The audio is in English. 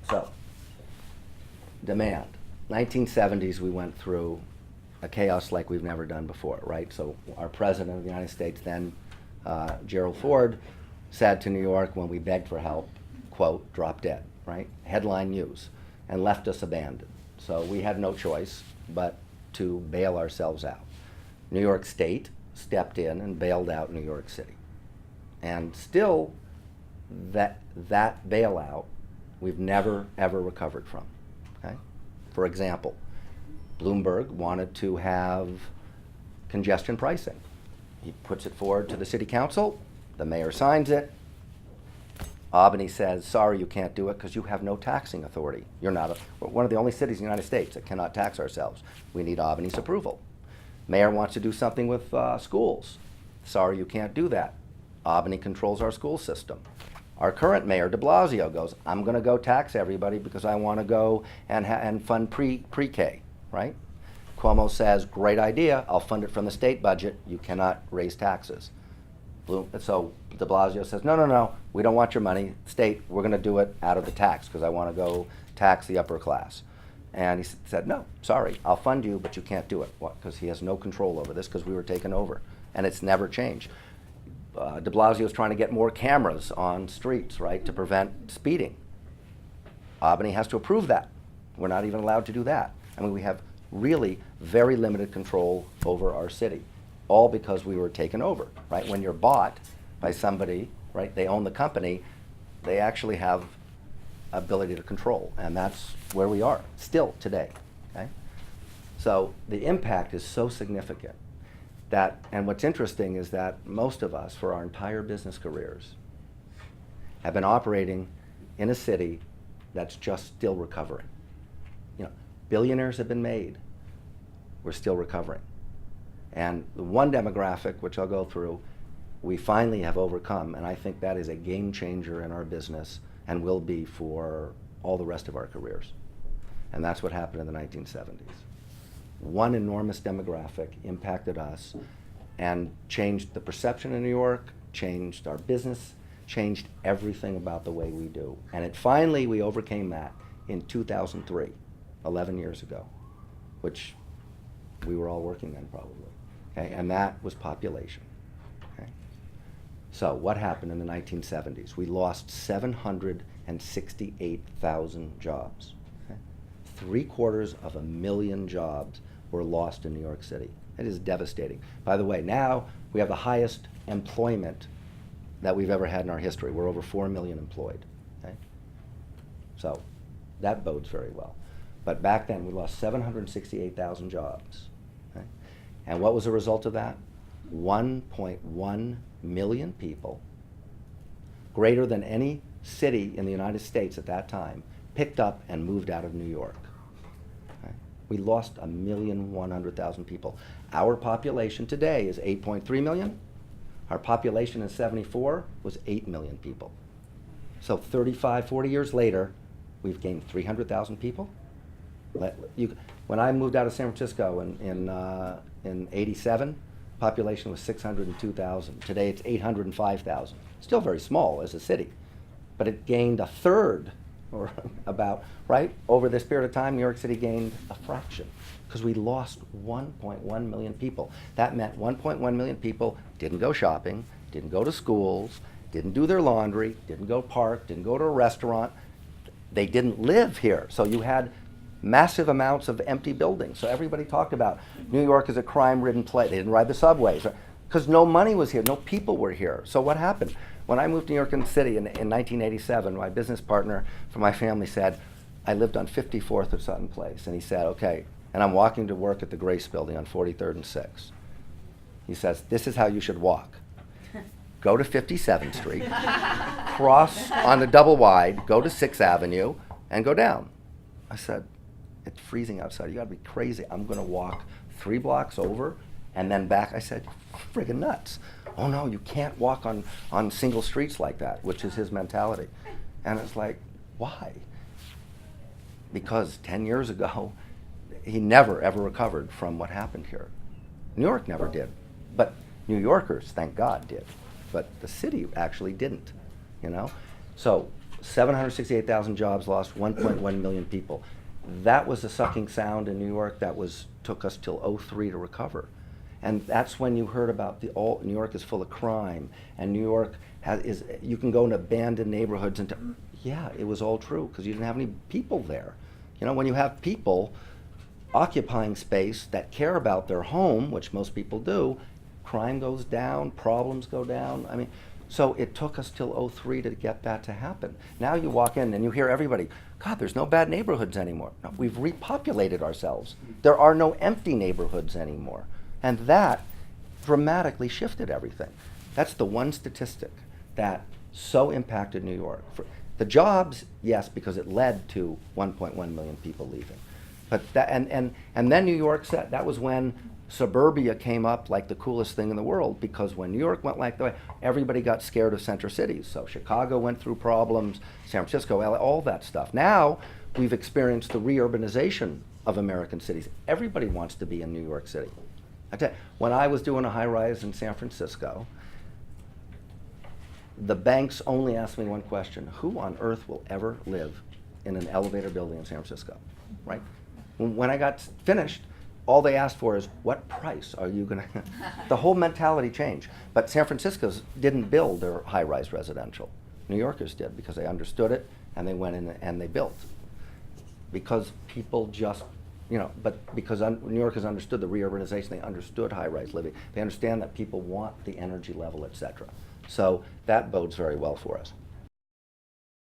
So, demand. 1970s, we went through a chaos like we've never done before, right? So our president of the United States then, Gerald Ford, said to New York when we begged for help, quote, drop dead, right? Headline news, and left us abandoned. So we had no choice but to bail ourselves out. New York State stepped in and bailed out New York City. And still, that bailout, we've never, ever recovered from, okay? For example, Bloomberg wanted to have congestion pricing. He puts it forward to the city council, the mayor signs it. Albany says, sorry, you can't do it because you have no taxing authority. We're one of the only cities in the United States that cannot tax ourselves. We need Albany's approval. Mayor wants to do something with schools. Sorry, you can't do that. Albany controls our school system. Our current mayor, de Blasio, goes, I'm going to go tax everybody because I want to go and fund pre-K, right? Cuomo says, great idea, I'll fund it from the state budget. You cannot raise taxes. So de Blasio says, no, we don't want your money. State, we're going to do it out of the tax because I want to go tax the upper class. And he said, no, sorry, I'll fund you, but you can't do it. What? Because he has no control over this because we were taken over. And it's never changed. De Blasio is trying to get more cameras on streets, right, to prevent speeding. Albany has to approve that. We're not even allowed to do that. I mean, we have really very limited control over our city, all because we were taken over, right? When you're bought by somebody, right, they own the company, they actually have ability to control, and that's where we are still today, okay? So the impact is so significant that, and what's interesting is that most of us, for our entire business careers, have been operating in a city that's just still recovering. You know, billionaires have been made. We're still recovering. And the one demographic, which I'll go through, we finally have overcome, and I think that is a game changer in our business and will be for all the rest of our careers. And that's what happened in the 1970s. One enormous demographic impacted us and changed the perception in New York, changed our business, changed everything about the way we do. And finally, we overcame that in 2003, 11 years ago, which we were all working then probably, okay? And that was population, okay? So what happened in the 1970s? We lost 768,000 jobs, okay? 750,000 jobs were lost in New York City. It is devastating. By the way, now we have the highest employment that we've ever had in our history. We're over 4 million employed, okay? So that bodes very well. But back then, we lost 768,000 jobs, okay? And what was the result of that? 1.1 million people, greater than any city in the United States at that time, picked up and moved out of New York. Okay? We lost 1,100,000 people. Our population today is 8.3 million. Our population in '74 was 8 million people. So 35, 40 years later, we've gained 300,000 people. When I moved out of San Francisco in '87, population was 602,000. Today it's 805,000. Still very small as a city, but it gained a third, or about, right? Over this period of time, New York City gained a fraction because we lost 1.1 million people. That meant 1.1 million people didn't go shopping, didn't go to schools, didn't do their laundry, didn't go park, didn't go to a restaurant. They didn't live here. So you had massive amounts of empty buildings. So everybody talked about New York as a crime-ridden place. They didn't ride the subways because no money was here, no people were here. So what happened? When I moved to New York City in 1987, my business partner from my family said, I lived on 54th or Sutton Place. And he said, okay, and I'm walking to work at the Grace Building on 43rd and 6th. He says, this is how you should walk. Go to 57th Street, cross on the double wide, go to 6th Avenue, and go down. I said, it's freezing outside. You gotta be crazy. I'm gonna walk 3 blocks over and then back. I said, you're friggin' nuts. Oh no, you can't walk on single streets like that, which is his mentality. And it's like, why? Because 10 years ago, he never ever recovered from what happened here. New York never did, but New Yorkers, thank God, did. But the city actually didn't, you know? So 768,000 jobs lost, 1.1 million people. That was a sucking sound in New York. Took us till '03 to recover. And that's when you heard about New York is full of crime, and New York you can go in abandoned neighborhoods yeah, it was all true, because you didn't have any people there. You know, when you have people occupying space that care about their home, which most people do, crime goes down, problems go down. I mean, so it took us till '03 to get that to happen. Now you walk in and you hear everybody, God, there's no bad neighborhoods anymore. No, we've repopulated ourselves. There are no empty neighborhoods anymore. And that dramatically shifted everything. That's the one statistic that so impacted New York. The jobs, yes, because it led to 1.1 million people leaving. But and then New York said, that was when suburbia came up like the coolest thing in the world, because when New York went like that, everybody got scared of center cities. So Chicago went through problems, San Francisco, LA, all that stuff. Now we've experienced the reurbanization of American cities. Everybody wants to be in New York City. I tell you, when I was doing a high-rise in San Francisco, the banks only asked me one question: who on earth will ever live in an elevator building in San Francisco, right? When I got finished, all they asked for is, what price are you gonna, the whole mentality changed. But San Francisco's didn't build their high-rise residential. New Yorkers did, because they understood it, and they went in and they built. Because people just, but because New Yorkers understood the reurbanization, they understood high-rise living, they understand that people want the energy level, et cetera. So that bodes very well for us.